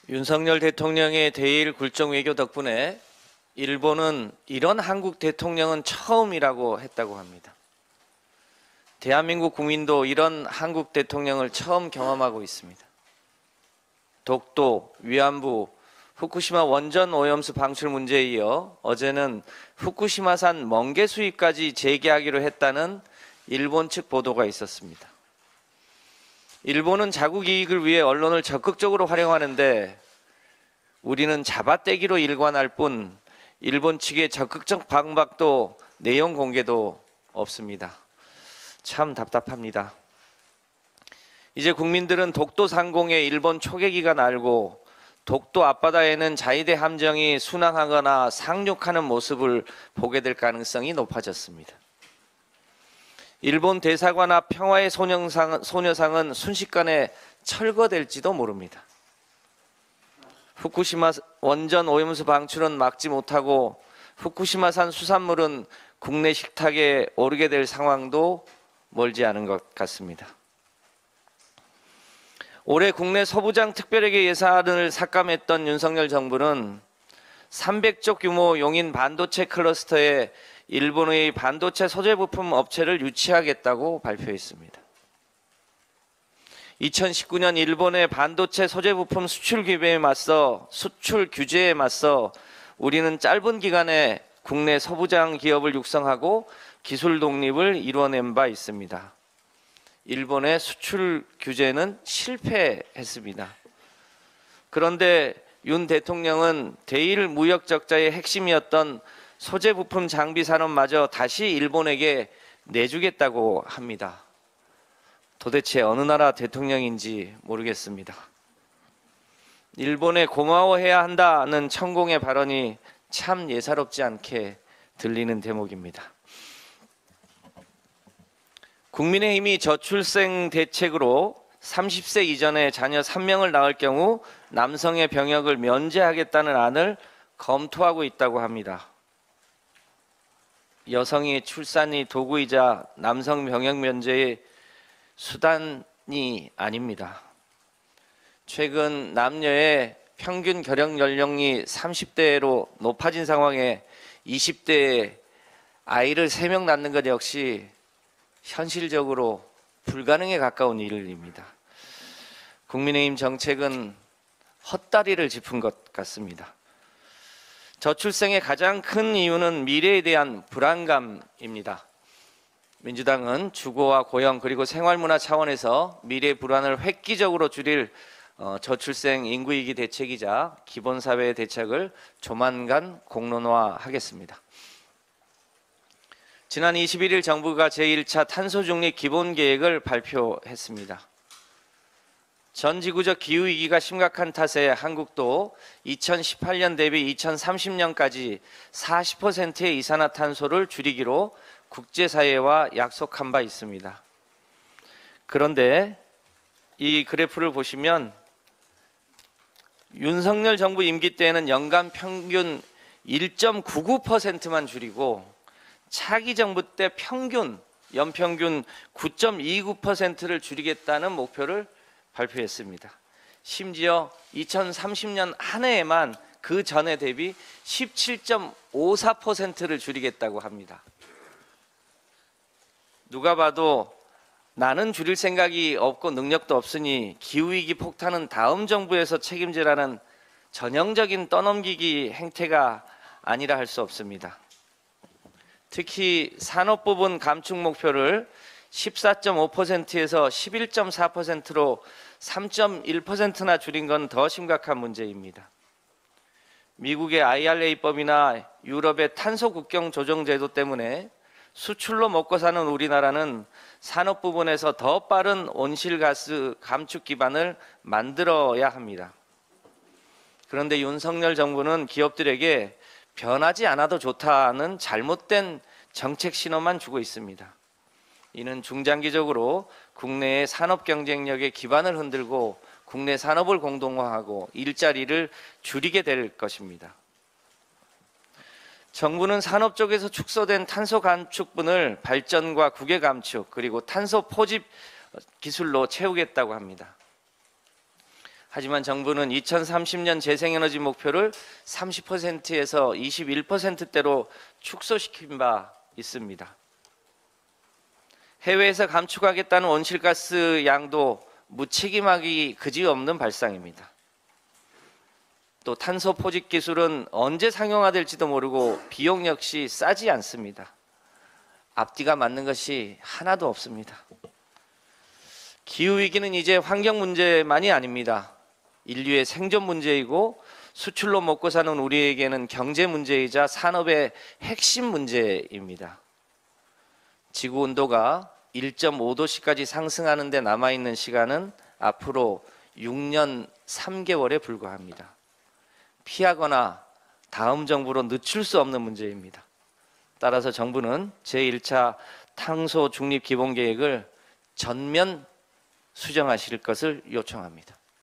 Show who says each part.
Speaker 1: 윤석열 대통령의 대일 굴종 외교 덕분에 일본은 이런 한국 대통령은 처음이라고 했다고 합니다. 대한민국 국민도 이런 한국 대통령을 처음 경험하고 있습니다. 독도, 위안부, 후쿠시마 원전 오염수 방출 문제에 이어 어제는 후쿠시마산 멍게 수입까지 재개하기로 했다는 일본 측 보도가 있었습니다. 일본은 자국 이익을 위해 언론을 적극적으로 활용하는데 우리는 잡아떼기로 일관할 뿐 일본 측의 적극적 반박도 내용 공개도 없습니다. 참 답답합니다. 이제 국민들은 독도 상공에 일본 초계기가 날고 독도 앞바다에는 자위대 함정이 순항하거나 상륙하는 모습을 보게 될 가능성이 높아졌습니다. 일본 대사관 앞 평화의 소녀상은 순식간에 철거될지도 모릅니다. 후쿠시마 원전 오염수 방출은 막지 못하고 후쿠시마산 수산물은 국내 식탁에 오르게 될 상황도 멀지 않은 것 같습니다. 올해 국내 소부장 특별회계 예산을 삭감했던 윤석열 정부는 300조 규모 용인 반도체 클러스터에 일본의 반도체 소재 부품 업체를 유치하겠다고 발표했습니다. 2019년 일본의 반도체 소재 부품 수출 규제에 맞서 우리는 짧은 기간에 국내 소부장 기업을 육성하고 기술 독립을 이뤄낸 바 있습니다. 일본의 수출 규제는 실패했습니다. 그런데 윤 대통령은 대일 무역 적자의 핵심이었던 소재 부품 장비 산업마저 다시 일본에게 내주겠다고 합니다. 도대체 어느 나라 대통령인지 모르겠습니다. 일본에 고마워해야 한다는 천공의 발언이 참 예사롭지 않게 들리는 대목입니다. 국민의힘이 저출생 대책으로 30세 이전에 자녀 3명을 낳을 경우 남성의 병역을 면제하겠다는 안을 검토하고 있다고 합니다. 여성의 출산이 도구이자 남성 병역 면제의 수단이 아닙니다. 최근 남녀의 평균 결혼 연령이 30대로 높아진 상황에 20대에 아이를 3명 낳는 것 역시 현실적으로 불가능에 가까운 일입니다. 국민의힘 정책은 헛다리를 짚은 것 같습니다. 저출생의 가장 큰 이유는 미래에 대한 불안감입니다. 민주당은 주거와 고용 그리고 생활문화 차원에서 미래 불안을 획기적으로 줄일 저출생 인구위기 대책이자 기본사회 대책을 조만간 공론화하겠습니다. 지난 21일 정부가 제1차 탄소중립 기본계획을 발표했습니다. 전 지구적 기후위기가 심각한 탓에 한국도 2018년 대비 2030년까지 40%의 이산화탄소를 줄이기로 국제사회와 약속한 바 있습니다. 그런데 이 그래프를 보시면 윤석열 정부 임기 때에는 연간 평균 1.99%만 줄이고 차기 정부 때 연평균 9.29%를 줄이겠다는 목표를 발표했습니다. 심지어 2030년 한 해에만 그 전에 대비 17.54%를 줄이겠다고 합니다. 누가 봐도 나는 줄일 생각이 없고 능력도 없으니 기후위기 폭탄은 다음 정부에서 책임지라는 전형적인 떠넘기기 행태가 아니라 할 수 없습니다. 특히 산업 부분 감축 목표를 14.5%에서 11.4%로 3.1%나 줄인 건 더 심각한 문제입니다. 미국의 IRA법이나 유럽의 탄소 국경 조정 제도 때문에 수출로 먹고 사는 우리나라는 산업 부분에서 더 빠른 온실가스 감축 기반을 만들어야 합니다. 그런데 윤석열 정부는 기업들에게 변하지 않아도 좋다는 잘못된 정책 신호만 주고 있습니다. 이는 중장기적으로 국내의 산업 경쟁력의 기반을 흔들고 국내 산업을 공동화하고 일자리를 줄이게 될 것입니다. 정부는 산업 쪽에서 축소된 탄소 감축분을 발전과 국외 감축 그리고 탄소 포집 기술로 채우겠다고 합니다. 하지만 정부는 2030년 재생에너지 목표를 30%에서 21%대로 축소시킨 바 있습니다. 해외에서 감축하겠다는 온실가스 양도 무책임하기 그지없는 발상입니다. 또 탄소 포집 기술은 언제 상용화될지도 모르고 비용 역시 싸지 않습니다. 앞뒤가 맞는 것이 하나도 없습니다. 기후위기는 이제 환경 문제만이 아닙니다. 인류의 생존 문제이고 수출로 먹고 사는 우리에게는 경제 문제이자 산업의 핵심 문제입니다. 지구 온도가 1.5도씨까지 상승하는 데 남아있는 시간은 앞으로 6년 3개월에 불과합니다. 피하거나 다음 정부로 늦출 수 없는 문제입니다. 따라서 정부는 제1차 탄소 중립 기본 계획을 전면 수정하실 것을 요청합니다.